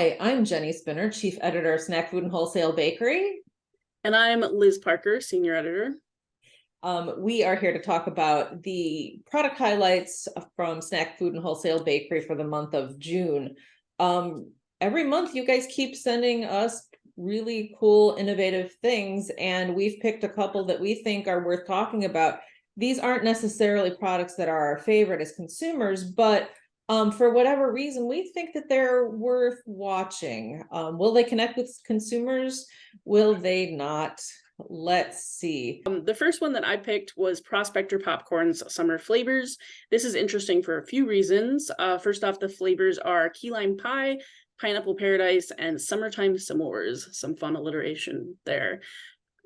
Hi, I'm Jenny Spinner, Chief Editor of Snack Food and Wholesale Bakery. And I'm Liz Parker, Senior Editor. We are here to talk about the product highlights from Snack Food and Wholesale Bakery for the month of June. Every month you guys keep sending us really cool, innovative things, and we've picked a couple that we think are worth talking about. These aren't necessarily products that are our favorite as consumers, but for whatever reason, we think that they're worth watching. Will they connect with consumers? Will they not? Let's see. The first one that I picked was Prospector Popcorn's Summer Flavors. This is interesting for a few reasons. First off, the flavors are key lime pie, pineapple paradise, and summertime s'mores. Some fun alliteration there.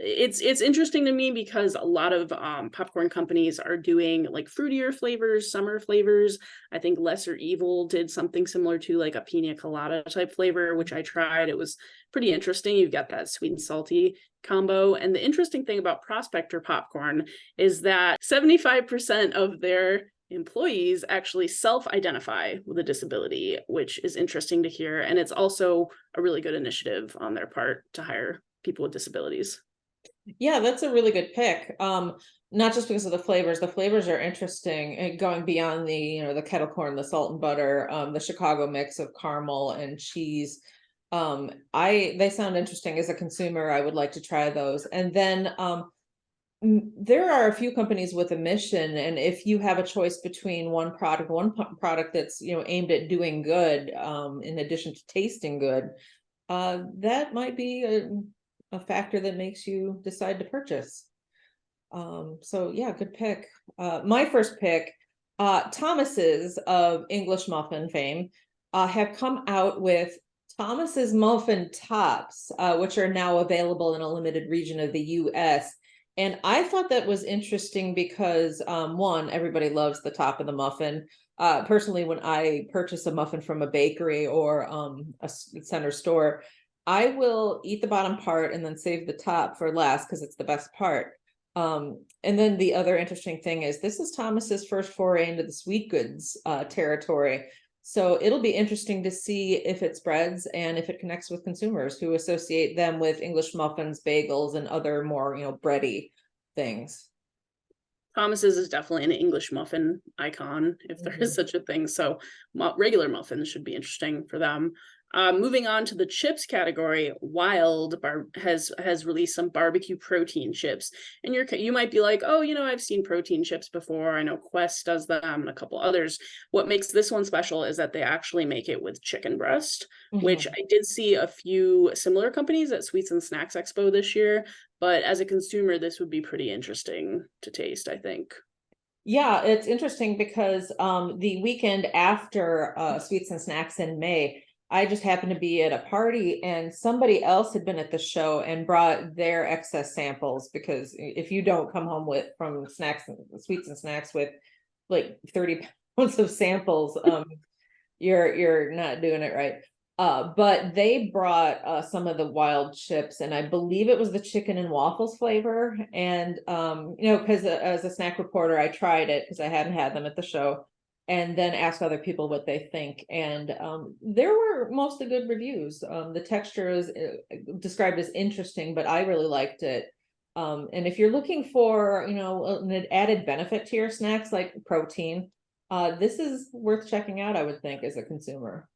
It's interesting to me because a lot of popcorn companies are doing like fruitier flavors, summer flavors. I think Lesser Evil did something similar to like a pina colada type flavor, which I tried. It was pretty interesting. You've got that sweet and salty combo. And the interesting thing about Prospector Popcorn is that 75% of their employees actually self-identify with a disability, which is interesting to hear. And it's also a really good initiative on their part to hire people with disabilities. Yeah, that's a really good pick. Not just because of the flavors. The flavors are interesting and going beyond the kettle corn, the salt and butter, the Chicago mix of caramel and cheese. They sound interesting as a consumer. I would like to try those. And then there are a few companies with a mission, and if you have a choice between one product that's aimed at doing good, in addition to tasting good, that might be a factor that makes you decide to purchase. So yeah, good pick. My first pick, Thomas's of English muffin fame, have come out with Thomas's muffin tops, which are now available in a limited region of the US. And I thought that was interesting because one, everybody loves the top of the muffin. Personally, when I purchase a muffin from a bakery or a center store, I will eat the bottom part and then save the top for last because it's the best part. And then the other interesting thing is this is Thomas's first foray into the sweet goods territory. So it'll be interesting to see if it spreads and if it connects with consumers who associate them with English muffins, bagels, and other more, bready things. Thomas's is definitely an English muffin icon, if there is such a thing. So regular muffins should be interesting for them. Moving on to the chips category, Wild has released some barbecue protein chips, and you might be like, oh, I've seen protein chips before. I know Quest does them and a couple others. What makes this one special is that they actually make it with chicken breast, which I did see a few similar companies at Sweets and Snacks Expo this year. But as a consumer, this would be pretty interesting to taste, I think. Yeah, it's interesting because the weekend after Sweets and Snacks in May, I just happened to be at a party and somebody else had been at the show and brought their excess samples, because if you don't come home from Sweets and Snacks with like 30 pounds of samples, you're not doing it right. But they brought some of the Wild chips, and I believe it was the chicken and waffles flavor. And because as a snack reporter, I tried it because I hadn't had them at the show, and then asked other people what they think. And there were mostly good reviews. The texture is described as interesting, but I really liked it. And if you're looking for an added benefit to your snacks like protein, this is worth checking out, I would think, as a consumer.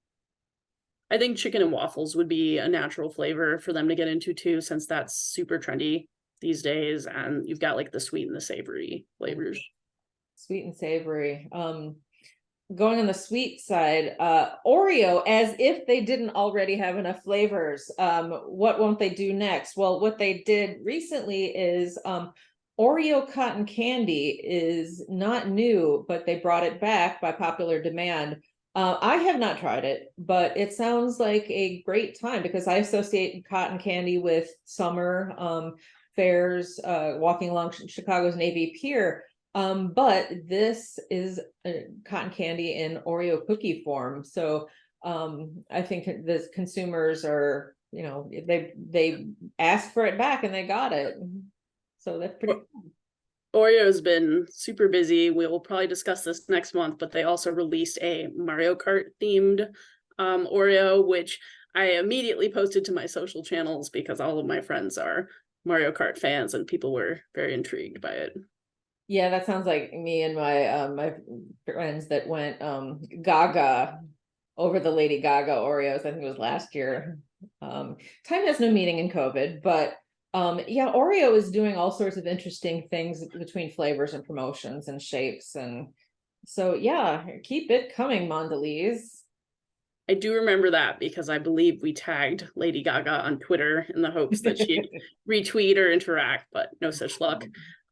I think chicken and waffles would be a natural flavor for them to get into too, since that's super trendy these days. And you've got like the sweet and the savory flavors. Sweet and savory. Going on the sweet side, Oreo, as if they didn't already have enough flavors. What won't they do next? Well, what they did recently is Oreo cotton candy is not new, but they brought it back by popular demand. I have not tried it, but it sounds like a great time because I associate cotton candy with summer fairs, walking along Chicago's Navy Pier. But this is cotton candy in Oreo cookie form. So I think the consumers are, they asked for it back and they got it. So that's pretty cool. Oreo's been super busy. We will probably discuss this next month, but they also released a Mario Kart themed Oreo, which I immediately posted to my social channels because all of my friends are Mario Kart fans and people were very intrigued by it. Yeah, that sounds like me and my friends that went Gaga over the Lady Gaga Oreos. I think it was last year. Time has no meaning in COVID, but yeah, Oreo is doing all sorts of interesting things between flavors and promotions and shapes, and so yeah, keep it coming, Mondelez. I do remember that because I believe we tagged Lady Gaga on Twitter in the hopes that she'd retweet or interact, but no such luck.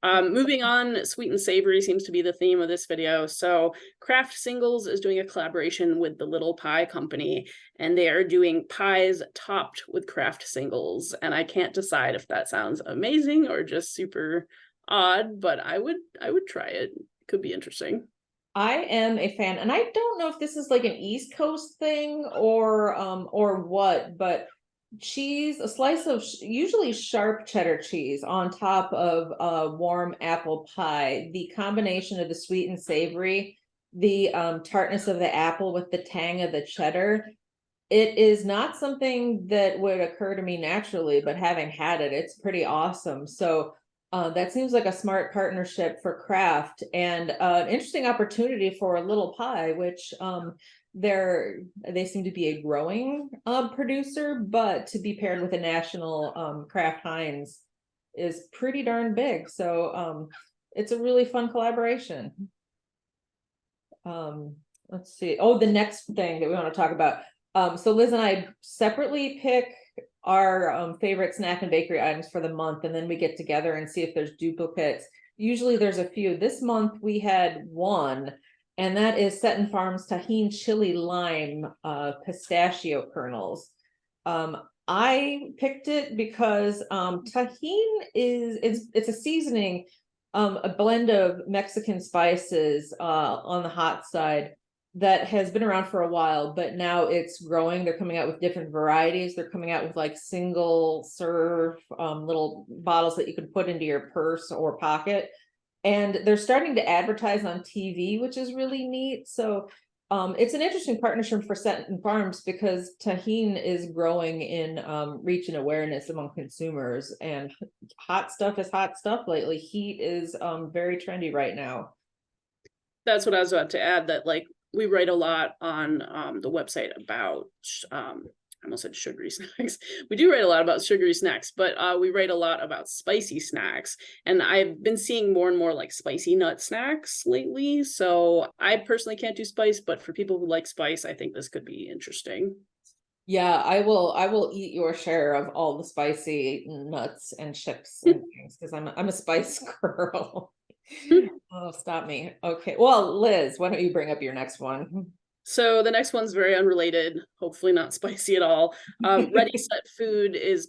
Moving on, sweet and savory seems to be the theme of this video. So Kraft Singles is doing a collaboration with the Little Pie Company, and they are doing pies topped with Kraft Singles. And I can't decide if that sounds amazing or just super odd, but I would try it. Could be interesting. I am a fan, and I don't know if this is like an East Coast thing or what, but cheese, a slice of usually sharp cheddar cheese on top of a warm apple pie. The combination of the sweet and savory, the tartness of the apple with the tang of the cheddar. It is not something that would occur to me naturally, but having had it, it's pretty awesome. So that seems like a smart partnership for Kraft and an interesting opportunity for a Little Pie, which they seem to be a growing producer, but to be paired with a national Kraft Heinz is pretty darn big. So it's a really fun collaboration. Let's see. Oh, the next thing that we want to talk about. So Liz and I separately pick our favorite snack and bakery items for the month, and then we get together and see if there's duplicates. Usually there's a few. This month we had one, and that is Seton Farms Tahine Chili Lime pistachio kernels. I picked it because tahine it's a seasoning, a blend of Mexican spices on the hot side that has been around for a while, but now it's growing. They're coming out with different varieties. They're coming out with like single serve little bottles that you can put into your purse or pocket. And they're starting to advertise on TV, which is really neat. So it's an interesting partnership for Seton Farms because tahine is growing in reach and awareness among consumers, and hot stuff is hot stuff lately. Heat is very trendy right now. That's what I was about to add, that like we write a lot on the website about I almost said sugary snacks. We do write a lot about sugary snacks, but we write a lot about spicy snacks. And I've been seeing more and more like spicy nut snacks lately. So I personally can't do spice, but for people who like spice, I think this could be interesting. Yeah, I will eat your share of all the spicy nuts and chips and things because I'm a spice girl. Oh, stop me. Okay. Well, Liz, why don't you bring up your next one? So the next one's very unrelated, hopefully not spicy at all. Ready Set Food is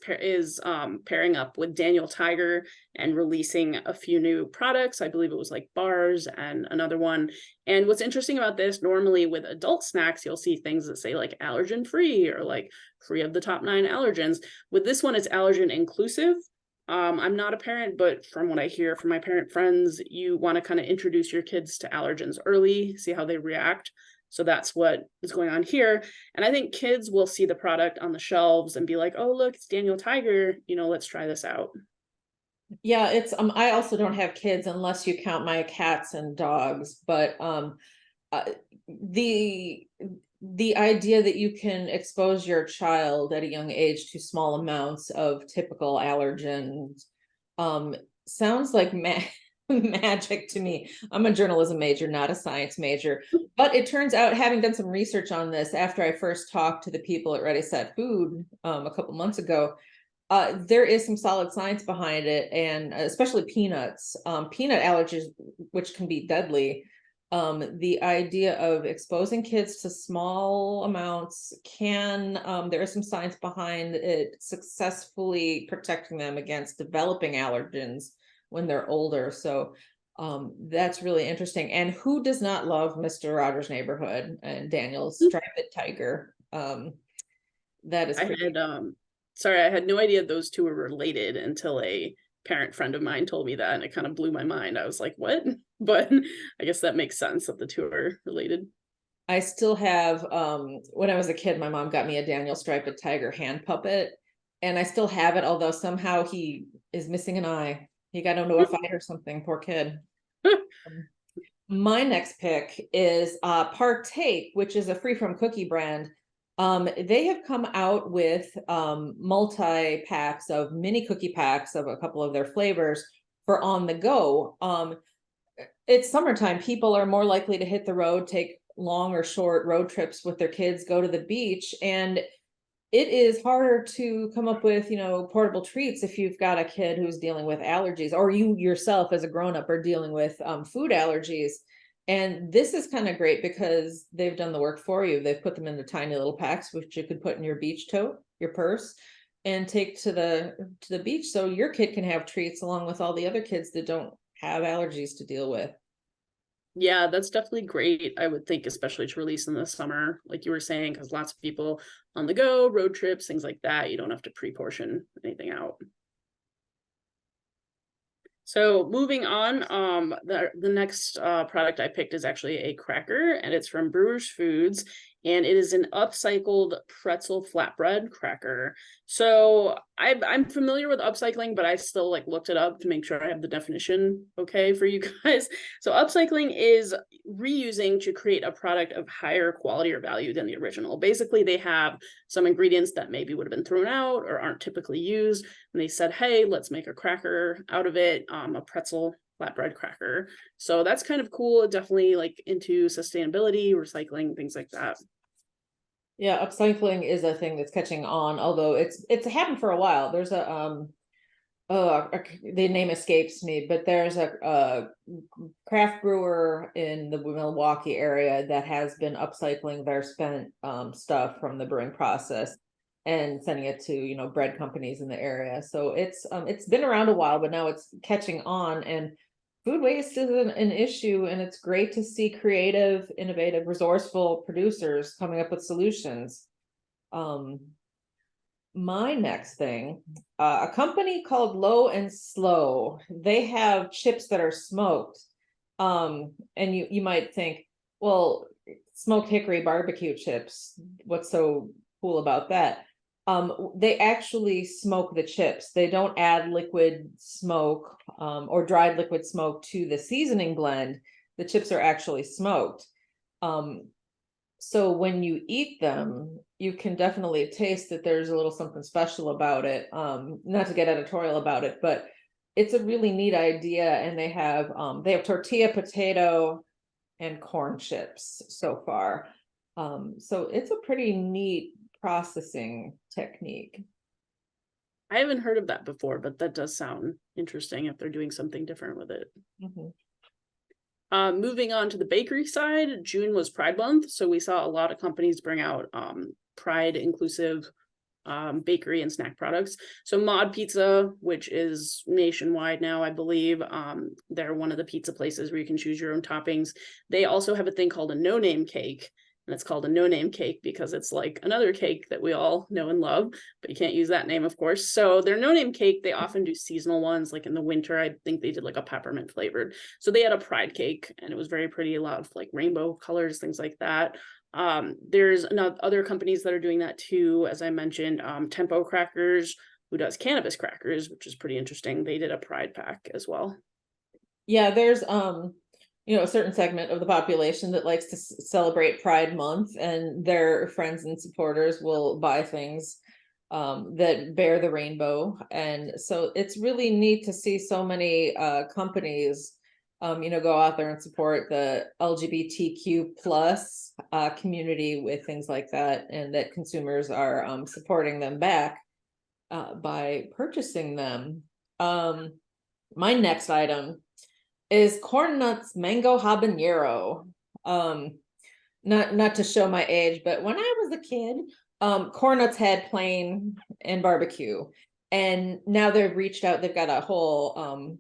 pairing up with Daniel Tiger and releasing a few new products. I believe it was like bars and another one. And what's interesting about this, normally with adult snacks, you'll see things that say like allergen free or like free of the top 9 allergens. With this one, it's allergen inclusive. I'm not a parent, but from what I hear from my parent friends, you want to kind of introduce your kids to allergens early, see how they react. So that's what is going on here. And I think kids will see the product on the shelves and be like, oh, look, it's Daniel Tiger. You know, let's try this out. Yeah, it's I also don't have kids unless you count my cats and dogs, but uh, the the idea that you can expose your child at a young age to small amounts of typical allergens sounds like magic to me. I'm a journalism major, not a science major, but it turns out, having done some research on this after I first talked to the people at Ready Set Food a couple months ago, there is some solid science behind it, and especially peanuts, peanut allergies, which can be deadly. The idea of exposing kids to small amounts can, there is some science behind it successfully protecting them against developing allergens when they're older. So that's really interesting. And who does not love Mr. Rogers' Neighborhood and Daniel's Striped Tiger? That is pretty. I had no idea those two were related until a parent friend of mine told me that, and it kind of blew my mind. I was like, what? But I guess that makes sense that the two are related. I still have, when I was a kid, my mom got me a Daniel Striped Tiger hand puppet, and I still have it, although somehow he is missing an eye. He got into a fight or something, poor kid. Um, My next pick is Partake, which is a free from cookie brand. They have come out with multi packs of mini cookie packs of a couple of their flavors for on the go. It's summertime. People are more likely to hit the road, take long or short road trips with their kids, go to the beach, and it is harder to come up with, portable treats if you've got a kid who's dealing with allergies, or you yourself as a grown-up are dealing with food allergies. And this is kind of great because they've done the work for you. They've put them into tiny little packs, which you could put in your beach tote, your purse, and take to the beach. So your kid can have treats along with all the other kids that don't have allergies to deal with. Yeah, that's definitely great. I would think, especially to release in the summer, like you were saying, because lots of people on the go, road trips, things like that. You don't have to pre-portion anything out. So moving on, the next product I picked is actually a cracker, and it's from Brewers Foods, and it is an upcycled pretzel flatbread cracker. So I'm familiar with upcycling, but I still like looked it up to make sure I have the definition okay for you guys. So upcycling is reusing to create a product of higher quality or value than the original. Basically, they have some ingredients that maybe would have been thrown out or aren't typically used, and they said, hey, let's make a cracker out of it, a pretzel flatbread cracker. So that's kind of cool. Definitely like into sustainability, recycling, things like that. Yeah, upcycling is a thing that's catching on, although it's happened for a while. There's a the name escapes me, but there's a craft brewer in the Milwaukee area that has been upcycling their spent stuff from the brewing process and sending it to, bread companies in the area. So it's been around a while, but now it's catching on, and food waste is an issue, and it's great to see creative, innovative, resourceful producers coming up with solutions. Um, my next thing, a company called Low and Slow, they have chips that are smoked. And you might think, well, smoked hickory barbecue chips, what's so cool about that? They actually smoke the chips. They don't add liquid smoke or dried liquid smoke to the seasoning blend. The chips are actually smoked. So when you eat them, you can definitely taste that there's a little something special about it. Not to get editorial about it, but it's a really neat idea. And they have tortilla, potato, and corn chips so far. So it's a pretty neat processing technique. I haven't heard of that before, but that does sound interesting if they're doing something different with it. Mm-hmm. Moving on to the bakery side, June was Pride Month, so we saw a lot of companies bring out Pride inclusive bakery and snack products. So Mod Pizza, which is nationwide now, I believe, they're one of the pizza places where you can choose your own toppings. They also have a thing called a no-name cake, and it's called a no-name cake because it's like another cake that we all know and love, but you can't use that name, of course. So their no-name cake, they often do seasonal ones, like in the winter, I think they did like a peppermint flavored. So they had a pride cake, and it was very pretty, a lot of like rainbow colors, things like that. There's other companies that are doing that too, as I mentioned, Tempo Crackers, who does cannabis crackers, which is pretty interesting. They did a pride pack as well. Yeah, there's a certain segment of the population that likes to celebrate Pride Month, and their friends and supporters will buy things that bear the rainbow. And so it's really neat to see so many companies go out there and support the LGBTQ plus community with things like that, and that consumers are supporting them back by purchasing them. My next item is Corn Nuts Mango Habanero. Not to show my age, but when I was a kid, Corn Nuts had plain and barbecue, and now they've reached out. They've got a whole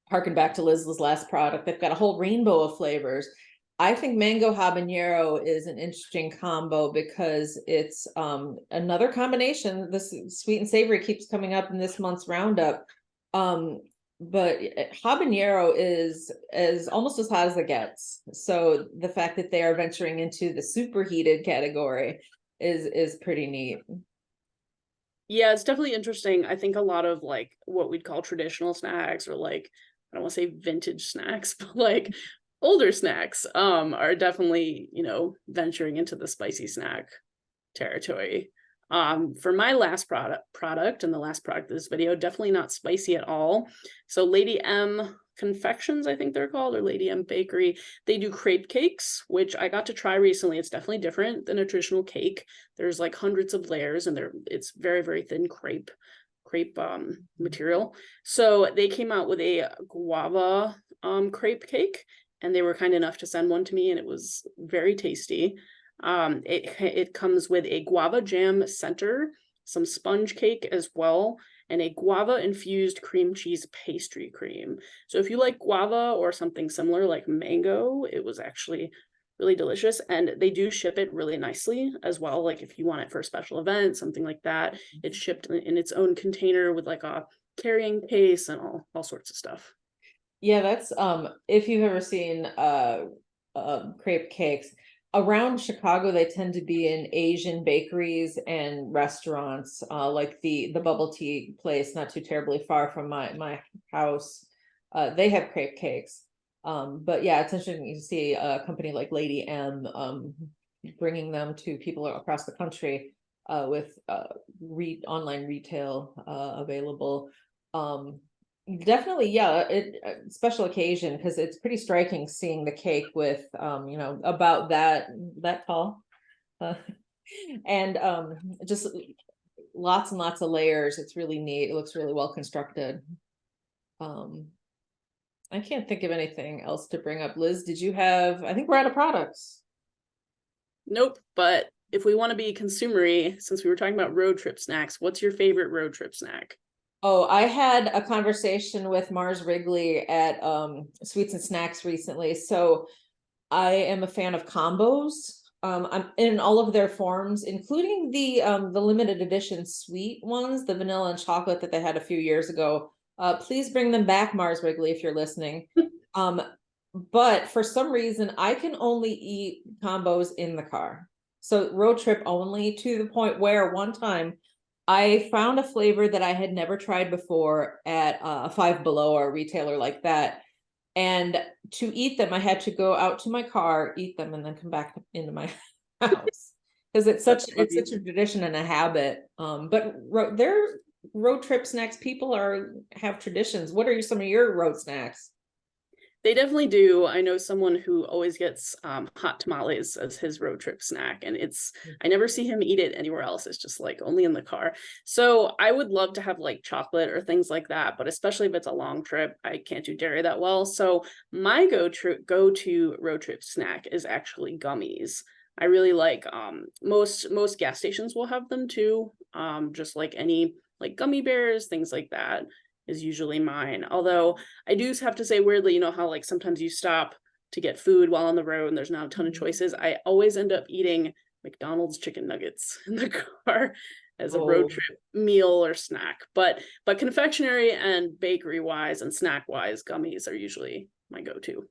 harken back to Liz's last product. They've got a whole rainbow of flavors. I think mango habanero is an interesting combo because it's another combination. This sweet and savory keeps coming up in this month's roundup. but habanero is almost as hot as it gets. So the fact that they are venturing into the superheated category is pretty neat. Yeah, it's definitely interesting. I think a lot of like what we'd call traditional snacks, or like, I don't want to say vintage snacks, but like older snacks are definitely, venturing into the spicy snack territory. For my last product and the last product of this video, definitely not spicy at all. So Lady M Confections, I think they're called, or Lady M Bakery, they do crepe cakes, which I got to try recently. It's definitely different than a traditional cake. There's like hundreds of layers, and it's very, very thin crepe material. So they came out with a guava crepe cake, and they were kind enough to send one to me, and it was very tasty. It comes with a guava jam center, some sponge cake as well, and a guava infused cream cheese pastry cream. So if you like guava or something similar like mango, it was actually really delicious, and they do ship it really nicely as well. Like if you want it for a special event, something like that, it's shipped in its own container with like a carrying case and all sorts of stuff. Yeah, that's if you've ever seen crepe cakes around Chicago, they tend to be in Asian bakeries and restaurants, like the bubble tea place not too terribly far from my house. They have crepe cakes. But yeah, it's interesting to see a company like Lady M bringing them to people across the country with online retail available. Definitely, yeah, special occasion, because it's pretty striking seeing the cake with about that tall, uh, and just lots and lots of layers. It's really neat. It looks really well constructed. um I can't think of anything else to bring up. Liz, did you have? I think we're out of products. Nope, but if we want to be consumery, since we were talking about road trip snacks, what's your favorite road trip snack? Oh, I had a conversation with Mars Wrigley at Sweets and Snacks recently. So I am a fan of combos. I'm in all of their forms, including the limited edition sweet ones, the vanilla and chocolate that they had a few years ago. Please bring them back, Mars Wrigley, if you're listening. But for some reason, I can only eat combos in the car. So road trip only, to the point where one time I found a flavor that I had never tried before at Five Below or a retailer like that. And to eat them, I had to go out to my car, eat them, and then come back into my house, because it's That's such funny. a tradition and a habit. But their road trip snacks, people have traditions. What are some of your road snacks? They definitely do. I know someone who always gets hot tamales as his road trip snack, and I never see him eat it anywhere else. It's just like only in the car. So I would love to have like chocolate or things like that, but especially if it's a long trip, I can't do dairy that well. So my go to road trip snack is actually gummies. I really like most gas stations will have them too. Just like any like gummy bears, things like that is usually mine. Although I do have to say, weirdly, you know how like sometimes you stop to get food while on the road and there's not a ton of choices. I always end up eating McDonald's chicken nuggets in the car as a road Oh, trip meal or snack. But confectionery and bakery wise and snack wise, gummies are usually my go-to.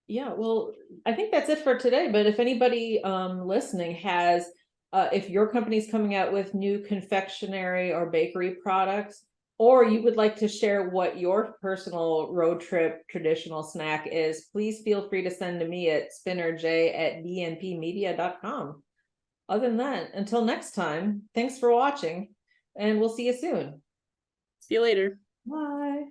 yeah. Well, I think that's it for today. But if anybody listening has, if your company's coming out with new confectionery or bakery products, or you would like to share what your personal road trip traditional snack is, please feel free to send to me at spinnerj@bnpmedia.com. Other than that, until next time, thanks for watching, and we'll see you soon. See you later. Bye.